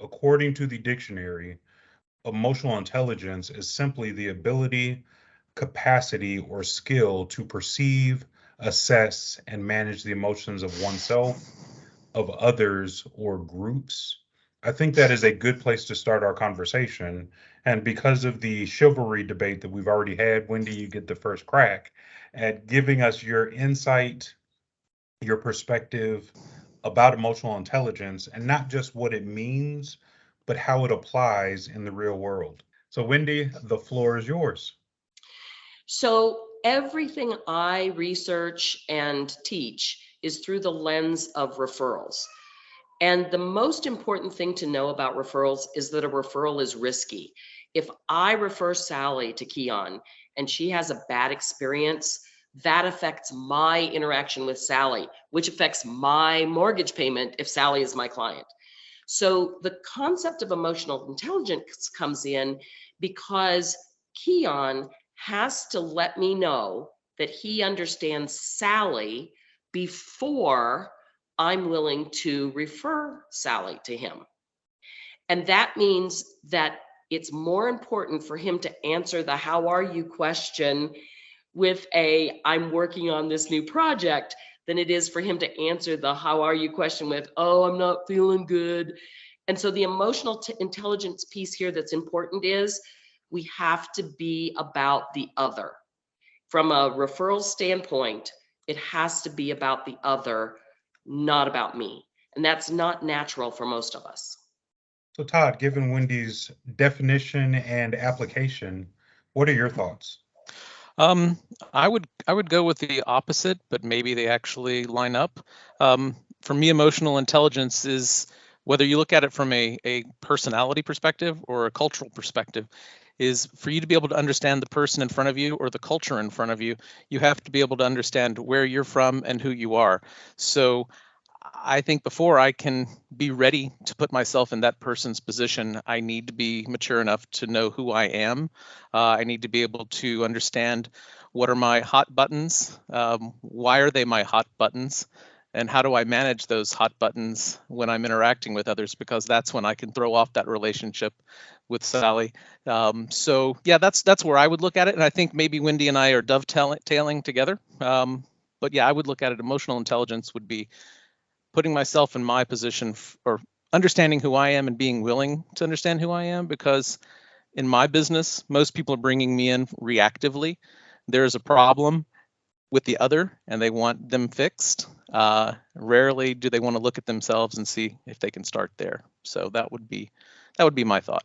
according to the dictionary, emotional intelligence is simply the ability, capacity, or skill to perceive, assess, and manage the emotions of oneself, of others, or groups. I think that is a good place to start our conversation. And because of the chivalry debate that we've already had, Wendy, you get the first crack at giving us your insight, your perspective about emotional intelligence, and not just what it means, but how it applies in the real world. So, Wendy, the floor is yours. So everything I research and teach is through the lens of referrals. And the most important thing to know about referrals is that a referral is risky. If I refer Sally to Keyaan and she has a bad experience, that affects my interaction with Sally, which affects my mortgage payment if Sally is my client. So the concept of emotional intelligence comes in because Keyaan has to let me know that he understands Sally before I'm willing to refer Sally to him. And that means that it's more important for him to answer the how are you question with a I'm working on this new project than it is for him to answer the how are you question with, oh, I'm not feeling good. And so the emotional intelligence piece here that's important is we have to be about the other. From a referral standpoint, it has to be about the other, not about me. And that's not natural for most of us. So, Todd, given Wendy's definition and application, what are your thoughts? Um, I would go with the opposite, but maybe they actually line up. For me, emotional intelligence is, whether you look at it from a personality perspective or a cultural perspective, is for you to be able to understand the person in front of you or the culture in front of you, you have to be able to understand where you're from and who you are. So I think before I can be ready to put myself in that person's position, I need to be mature enough to know who I am. I need to be able to understand what are my hot buttons, why are they my hot buttons, and how do I manage those hot buttons when I'm interacting with others, because that's when I can throw off that relationship with Sally. So yeah, that's where I would look at it, and I think maybe Wendy and I are dovetailing together. But yeah, I would look at it. Emotional intelligence would be putting myself in my position or understanding who I am and being willing to understand who I am, because in my business, most people are bringing me in reactively. There's a problem with the other and they want them fixed. Rarely do they want to look at themselves and see if they can start there. So that would be my thought.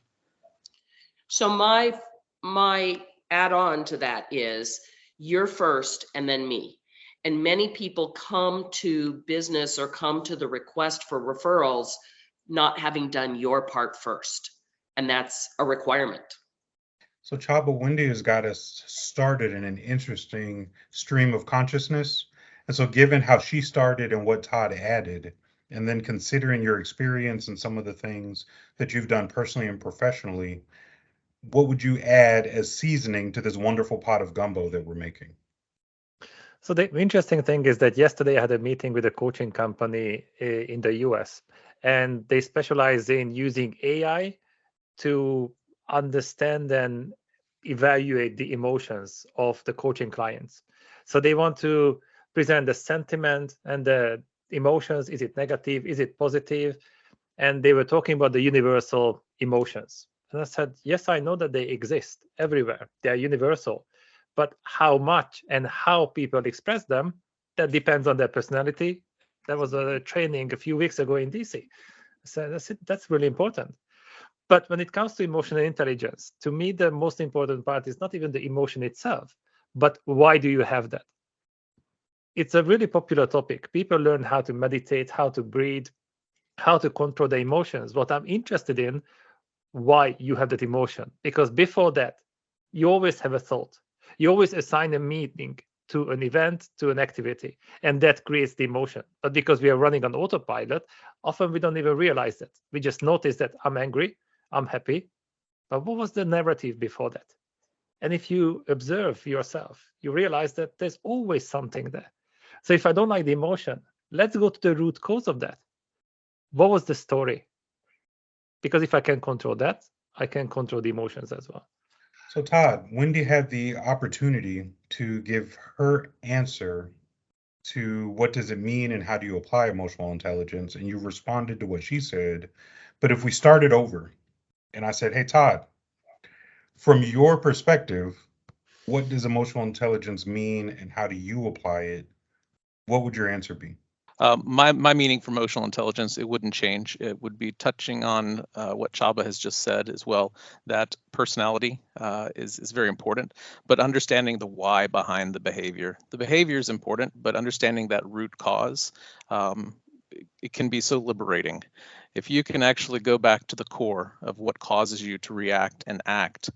So my add-on to that is you're first and then me. And many people come to business or come to the request for referrals not having done your part first. And that's a requirement. So, Csaba, Wendy has got us started in an interesting stream of consciousness. And so, given how she started and what Todd added, and then considering your experience and some of the things that you've done personally and professionally, what would you add as seasoning to this wonderful pot of gumbo that we're making? So the interesting thing is that yesterday I had a meeting with a coaching company in the US, and they specialize in using AI to understand and evaluate the emotions of the coaching clients. So they want to present the sentiment and the emotions. Is it negative? Is it positive? And they were talking about the universal emotions. And I said, yes, I know that they exist everywhere. They are universal. But how much and how people express them, that depends on their personality. That was a training a few weeks ago in DC. So that's really important. But when it comes to emotional intelligence, to me, the most important part is not even the emotion itself, but why do you have that? It's a really popular topic. People learn how to meditate, how to breathe, how to control the emotions. What I'm interested in, why you have that emotion. Because before that, you always have a thought. You always assign a meaning to an event, to an activity, and that creates the emotion. But because we are running on autopilot, often we don't even realize that. We just notice that I'm angry, I'm happy, but what was the narrative before that? And if you observe yourself, you realize that there's always something there. So if I don't like the emotion, let's go to the root cause of that. What was the story? Because if I can control that, I can control the emotions as well. So Todd, Wendy had the opportunity to give her answer to what does it mean and how do you apply emotional intelligence, and you responded to what she said. But if we started over and I said, hey, Todd, from your perspective, what does emotional intelligence mean and how do you apply it? What would your answer be? My meaning for emotional intelligence, it wouldn't change. It would be touching on what Csaba has just said as well, that personality is very important, but understanding the why behind the behavior. The behavior is important, but understanding that root cause, it can be so liberating. If you can actually go back to the core of what causes you to react and act,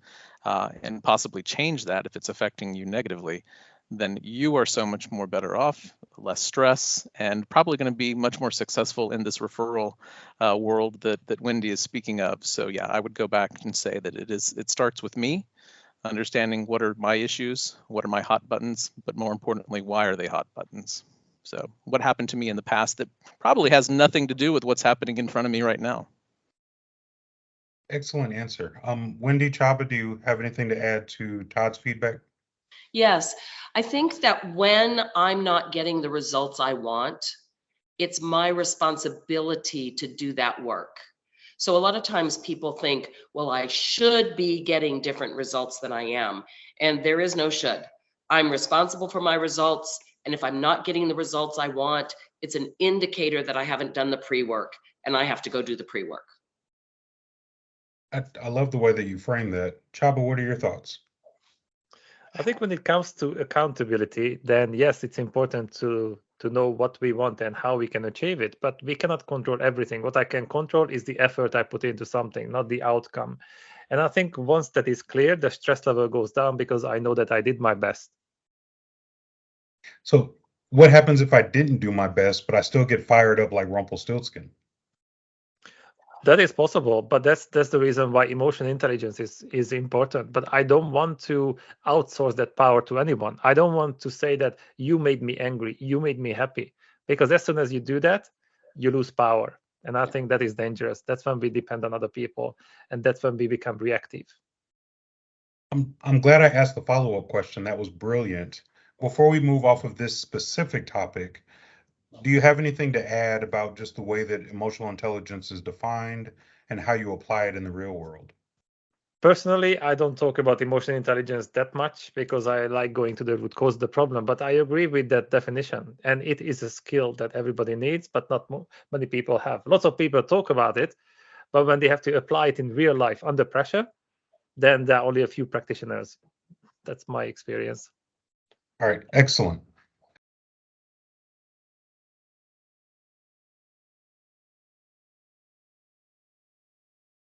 and possibly change that if it's affecting you negatively, then you are so much more better off, less stress, and probably going to be much more successful in this referral world that Wendy is speaking of. So yeah, I would go back and say that it starts with me, understanding what are my issues, what are my hot buttons, but more importantly, why are they hot buttons? So what happened to me in the past that probably has nothing to do with what's happening in front of me right now. Excellent answer. Wendy, Csaba, do you have anything to add to Todd's feedback? Yes, I think that when I'm not getting the results I want, it's my responsibility to do that work. So a lot of times people think, well, I should be getting different results than I am. And there is no should. I'm responsible for my results. And if I'm not getting the results I want, it's an indicator that I haven't done the pre-work and I have to go do the pre-work. I love the way that you frame that. Csaba, what are your thoughts? I think when it comes to accountability, then yes, it's important to know what we want and how we can achieve it, but we cannot control everything. What I can control is the effort I put into something, not the outcome. And I think once that is clear, the stress level goes down because I know that I did my best. So what happens if I didn't do my best, but I still get fired up like Rumpelstiltskin? That is possible, but that's the reason why emotional intelligence is important. But I don't want to outsource that power to anyone. I don't want to say that you made me angry, you made me happy, because as soon as you do that, you lose power. And I think that is dangerous. That's when we depend on other people, and that's when we become reactive. I'm glad I asked the follow-up question. That was brilliant. Before we move off of this specific topic, do you have anything to add about just the way that emotional intelligence is defined and how you apply it in the real world? Personally, I don't talk about emotional intelligence that much because I like going to the root cause of the problem, but I agree with that definition. And it is a skill that everybody needs, but not many people have. Lots of people talk about it, but when they have to apply it in real life under pressure, then there are only a few practitioners. That's my experience. All right, excellent.